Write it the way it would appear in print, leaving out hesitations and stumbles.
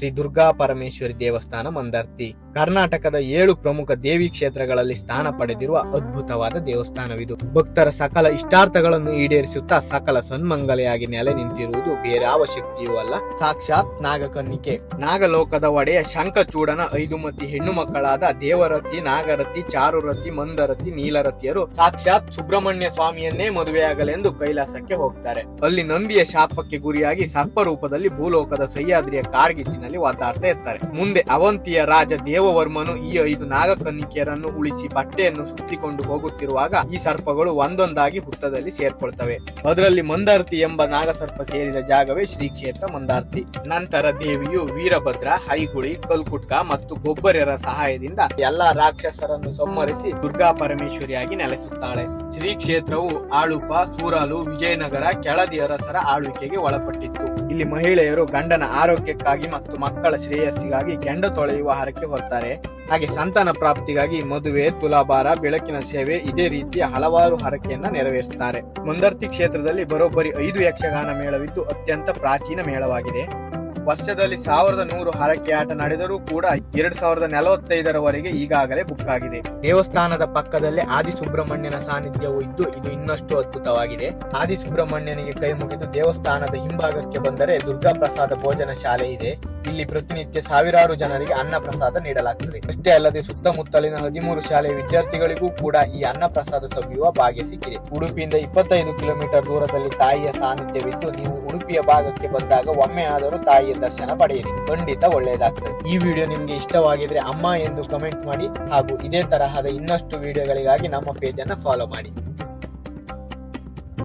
ಶ್ರೀ ದುರ್ಗಾ ಪರಮೇಶ್ವರಿ ದೇವಸ್ಥಾನ ಮಂದರ್ತಿ. ಕರ್ನಾಟಕದ 7 ಪ್ರಮುಖ ದೇವಿ ಕ್ಷೇತ್ರಗಳಲ್ಲಿ ಸ್ಥಾನ ಪಡೆದಿರುವ ಅದ್ಭುತವಾದ ದೇವಸ್ಥಾನವಿದು. ಭಕ್ತರ ಸಕಲ ಇಷ್ಟಾರ್ಥಗಳನ್ನು ಈಡೇರಿಸುತ್ತಾ ಸಕಲ ಸನ್ಮಂಗಲೆಯಾಗಿ ನೆಲೆ ನಿಂತಿರುವುದು ಬೇರಾವ ಶಕ್ತಿಯೂ ಅಲ್ಲ, ಸಾಕ್ಷಾತ್ ನಾಗಕನ್ನಿಕೆ. ನಾಗಲೋಕದ ಒಡೆಯ ಶಂಖಚೂಡನ 5 ಮಂದಿ ಹೆಣ್ಣು ಮಕ್ಕಳಾದ ದೇವರತಿ, ನಾಗರತಿ, ಚಾರುರತಿ, ಮಂದರತಿ, ನೀಲರತಿಯರು ಸಾಕ್ಷಾತ್ ಸುಬ್ರಹ್ಮಣ್ಯ ಸ್ವಾಮಿಯನ್ನೇ ಮದುವೆಯಾಗಲೆಂದು ಕೈಲಾಸಕ್ಕೆ ಹೋಗ್ತಾರೆ. ಅಲ್ಲಿ ನಂದಿಯ ಶಾಪಕ್ಕೆ ಗುರಿಯಾಗಿ ಸರ್ಪ ರೂಪದಲ್ಲಿ ಭೂಲೋಕದ ಸಹ್ಯಾದ್ರಿಯ ಕಾರ್ಗಿಚ್ಚಿನಲ್ಲಿ ಒದ್ದಾಡ್ತಾ ಇರ್ತಾರೆ. ಮುಂದೆ ಅವಂತಿಯ ರಾಜ ದೇವವರ್ಮನು ಈ 5 ನಾಗಕನ್ನಿಕೆಯರನ್ನು ಉಳಿಸಿ ಬಟ್ಟೆಯನ್ನು ಸುತ್ತಿಕೊಂಡು ಹೋಗುತ್ತಿರುವಾಗ ಈ ಸರ್ಪಗಳು ಒಂದೊಂದಾಗಿ ಹುತ್ತದಲ್ಲಿ ಸೇರ್ಕೊಳ್ತವೆ. ಅದರಲ್ಲಿ ಮಂದಾರ್ತಿ ಎಂಬ ನಾಗಸರ್ಪ ಸೇರಿದ ಜಾಗವೇ ಶ್ರೀ ಕ್ಷೇತ್ರ ಮಂದಾರ್ತಿ. ನಂತರ ದೇವಿಯು ವೀರಭದ್ರ, ಹೈಗುಳಿ, ಕಲ್ಕುಟ್ಕ ಮತ್ತು ಗೊಬ್ಬರ್ಯರ ಸಹಾಯದಿಂದ ಎಲ್ಲಾ ರಾಕ್ಷಸರನ್ನು ಸಂಹರಿಸಿ ದುರ್ಗಾ ಪರಮೇಶ್ವರಿಯಾಗಿ ನೆಲೆಸುತ್ತಾಳೆ. ಶ್ರೀ ಕ್ಷೇತ್ರವು ಆಳುಪ, ಸೂರಾಲು, ವಿಜಯನಗರ, ಕೆಳದಿ ಅರಸರ ಆಳ್ವಿಕೆಗೆ ಒಳಪಟ್ಟಿತ್ತು. ಇಲ್ಲಿ ಮಹಿಳೆಯರು ಗಂಡನ ಆರೋಗ್ಯಕ್ಕಾಗಿ ಮತ್ತು ಮಕ್ಕಳ ಶ್ರೇಯಸ್ಸಿಗಾಗಿ ಕೆಂಡ ತೊಳೆಯುವ ಹರಕೆ ಹೊರ್ತಾರೆ. ಹಾಗೆ ಸಂತಾನ ಪ್ರಾಪ್ತಿಗಾಗಿ ಮದುವೆ, ತುಲಾಭಾರ, ಬೆಳಕಿನ ಸೇವೆ, ಇದೇ ರೀತಿಯ ಹಲವಾರು ಹರಕೆಯನ್ನ ನೆರವೇರಿಸುತ್ತಾರೆ. ಮಂದರ್ತಿ ಕ್ಷೇತ್ರದಲ್ಲಿ ಬರೋಬ್ಬರಿ 5 ಯಕ್ಷಗಾನ ಮೇಳವಿದ್ದು ಅತ್ಯಂತ ಪ್ರಾಚೀನ ಮೇಳವಾಗಿದೆ. ವರ್ಷದಲ್ಲಿ 1100 ಹರಕೆ ಆಟ ನಡೆದರೂ ಕೂಡ 2045ರವರೆಗೆ ಈಗಾಗಲೇ ಬುಕ್ ಆಗಿದೆ. ದೇವಸ್ಥಾನದ ಪಕ್ಕದಲ್ಲೇ ಆದಿ ಸುಬ್ರಹ್ಮಣ್ಯನ ಸಾನ್ನಿಧ್ಯವು ಇದ್ದು ಇದು ಇನ್ನಷ್ಟು ಅದ್ಭುತವಾಗಿದೆ. ಆದಿ ಸುಬ್ರಹ್ಮಣ್ಯನಿಗೆ ಕೈ ಮುಗಿದು ದೇವಸ್ಥಾನದ ಹಿಂಭಾಗಕ್ಕೆ ಬಂದರೆ ದುರ್ಗಾ ಪ್ರಸಾದ ಭೋಜನ ಶಾಲೆ ಇದೆ. ಇಲ್ಲಿ ಪ್ರತಿನಿತ್ಯ ಸಾವಿರಾರು ಜನರಿಗೆ ಅನ್ನ ಪ್ರಸಾದ ನೀಡಲಾಗುತ್ತದೆ. ಅಷ್ಟೇ ಅಲ್ಲದೆ ಸುತ್ತಮುತ್ತಲಿನ 13 ಶಾಲೆಯ ವಿದ್ಯಾರ್ಥಿಗಳಿಗೂ ಕೂಡ ಈ ಅನ್ನ ಪ್ರಸಾದ ಸವಿಯುವ ಭಾಗ್ಯ ಸಿಕ್ಕಿದೆ. ಉಡುಪಿಯಿಂದ 25 ಕಿಲೋಮೀಟರ್ ದೂರದಲ್ಲಿ ತಾಯಿಯ ಸಾನ್ನಿಧ್ಯವಿದ್ದು ನೀವು ಉಡುಪಿಯ ಭಾಗಕ್ಕೆ ಬಂದಾಗ ಒಮ್ಮೆ ಆದರೂ ತಾಯಿಯ ದರ್ಶನ ಪಡೆಯಿರಿ, ಖಂಡಿತ ಒಳ್ಳೆಯದಾಗ್ತದೆ. ಈ ವಿಡಿಯೋ ನಿಮ್ಗೆ ಇಷ್ಟವಾಗಿದ್ರೆ ಅಮ್ಮ ಎಂದು ಕಮೆಂಟ್ ಮಾಡಿ ಹಾಗೂ ಇದೇ ತರಹದ ಇನ್ನಷ್ಟು ವಿಡಿಯೋಗಳಿಗಾಗಿ ನಮ್ಮ ಪೇಜ್ ಅನ್ನು ಫಾಲೋ ಮಾಡಿ.